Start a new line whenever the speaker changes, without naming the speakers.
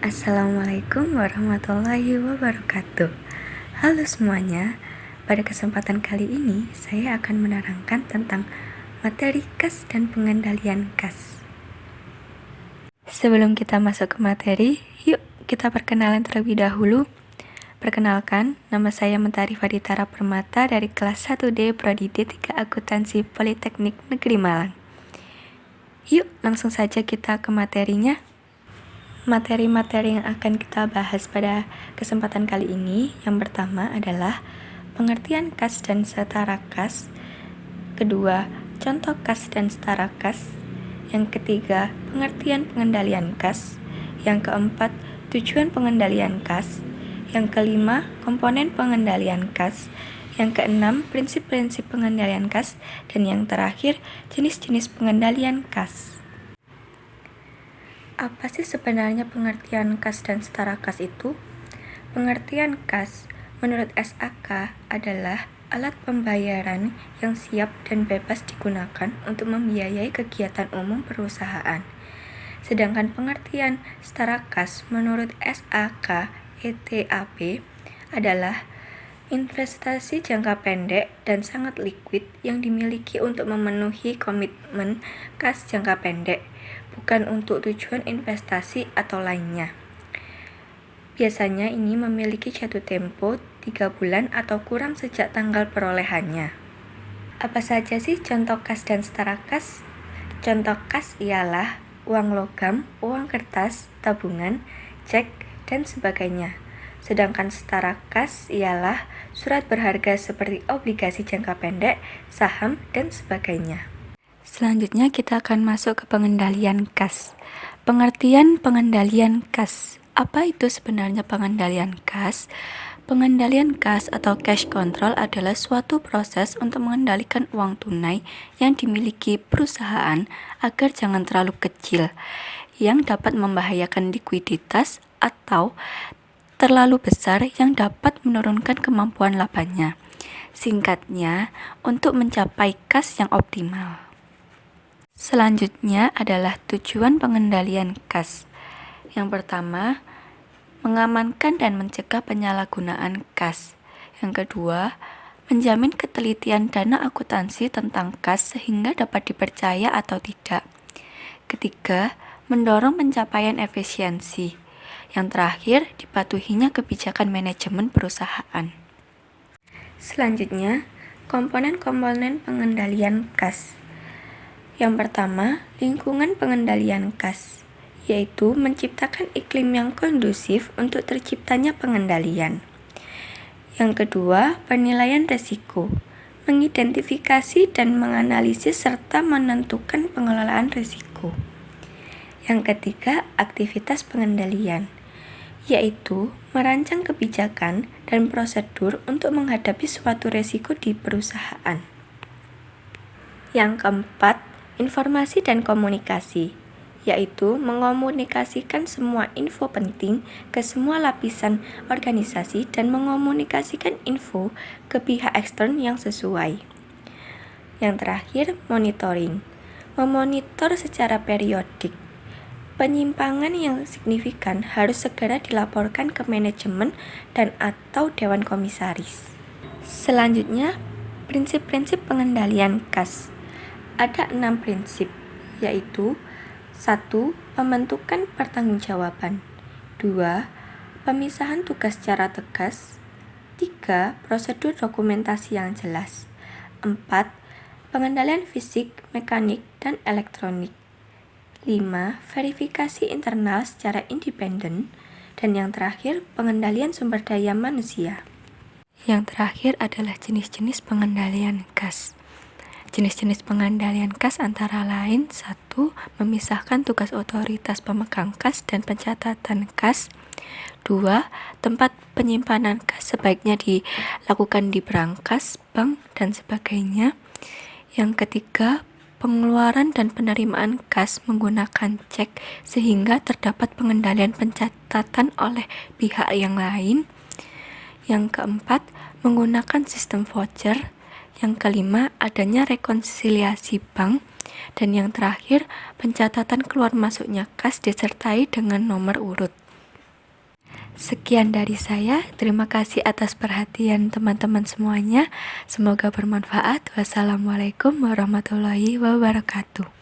Assalamualaikum warahmatullahi wabarakatuh. Halo semuanya, pada kesempatan kali ini saya akan menerangkan tentang materi kas dan pengendalian kas. Sebelum kita masuk ke materi, yuk kita perkenalan terlebih dahulu. Perkenalkan, nama saya Mentari Faditara Permata dari kelas 1D Prodi D3 Akuntansi Politeknik Negeri Malang. Yuk langsung saja kita ke materinya. Materi-materi yang akan kita bahas pada kesempatan kali ini, yang pertama adalah pengertian kas dan setara kas, kedua, contoh kas dan setara kas, yang ketiga, pengertian pengendalian kas, yang keempat, tujuan pengendalian kas, yang kelima, komponen pengendalian kas, yang keenam, prinsip-prinsip pengendalian kas, dan yang terakhir, jenis-jenis pengendalian kas. Apa sih sebenarnya pengertian kas dan setara kas itu? Pengertian kas menurut SAK adalah alat pembayaran yang siap dan bebas digunakan untuk membiayai kegiatan umum perusahaan. Sedangkan pengertian setara kas menurut SAK ETAP adalah investasi jangka pendek dan sangat liquid yang dimiliki untuk memenuhi komitmen kas jangka pendek, bukan untuk tujuan investasi atau lainnya. Biasanya ini memiliki jatuh tempo 3 bulan atau kurang sejak tanggal perolehannya. Apa saja sih contoh kas dan setara kas? Contoh kas ialah uang logam, uang kertas, tabungan, cek, dan sebagainya. Sedangkan setara kas ialah surat berharga seperti obligasi jangka pendek, saham, dan sebagainya. Selanjutnya kita akan masuk ke pengendalian kas. Pengertian pengendalian kas. Apa itu sebenarnya pengendalian kas? Pengendalian kas atau cash control adalah suatu proses untuk mengendalikan uang tunai yang dimiliki perusahaan agar jangan terlalu kecil, yang dapat membahayakan likuiditas atau terlalu besar yang dapat menurunkan kemampuan labanya. Singkatnya, untuk mencapai kas yang optimal. Selanjutnya adalah tujuan pengendalian kas. Yang pertama, mengamankan dan mencegah penyalahgunaan kas. Yang kedua, menjamin ketelitian dana akuntansi tentang kas sehingga dapat dipercaya atau tidak. Ketiga, mendorong pencapaian efisiensi. Yang terakhir, dipatuhinya kebijakan manajemen perusahaan. Selanjutnya, komponen-komponen pengendalian kas. Yang pertama, lingkungan pengendalian kas, yaitu menciptakan iklim yang kondusif untuk terciptanya pengendalian. Yang kedua, penilaian risiko, mengidentifikasi dan menganalisis serta menentukan pengelolaan risiko. Yang ketiga, aktivitas pengendalian, yaitu merancang kebijakan dan prosedur untuk menghadapi suatu risiko di perusahaan. Yang keempat, informasi dan komunikasi, yaitu mengomunikasikan semua info penting ke semua lapisan organisasi dan mengomunikasikan info ke pihak ekstern yang sesuai. Yang terakhir, monitoring, memonitor secara periodik. Penyimpangan yang signifikan harus segera dilaporkan ke manajemen dan atau dewan komisaris. Selanjutnya, prinsip-prinsip pengendalian kas. Ada 6 prinsip, yaitu 1. Pembentukan pertanggungjawaban, 2. Pemisahan tugas secara tegas, 3. Prosedur dokumentasi yang jelas, 4. Pengendalian fisik, mekanik, dan elektronik, 5. Verifikasi internal secara independen, dan yang terakhir, pengendalian sumber daya manusia. Yang terakhir adalah jenis-jenis pengendalian kas. Jenis-jenis pengendalian kas antara lain 1. Memisahkan tugas otoritas pemegang kas dan pencatatan kas. 2. Tempat penyimpanan kas sebaiknya dilakukan di brankas, bank, dan sebagainya. Yang ketiga, pengeluaran dan penerimaan kas menggunakan cek sehingga terdapat pengendalian pencatatan oleh pihak yang lain. Yang keempat, menggunakan sistem voucher. Yang kelima, adanya rekonsiliasi bank. Dan yang terakhir, pencatatan keluar masuknya kas disertai dengan nomor urut. Sekian dari saya. Terima kasih atas perhatian teman-teman semuanya. Semoga bermanfaat. Wassalamualaikum warahmatullahi wabarakatuh.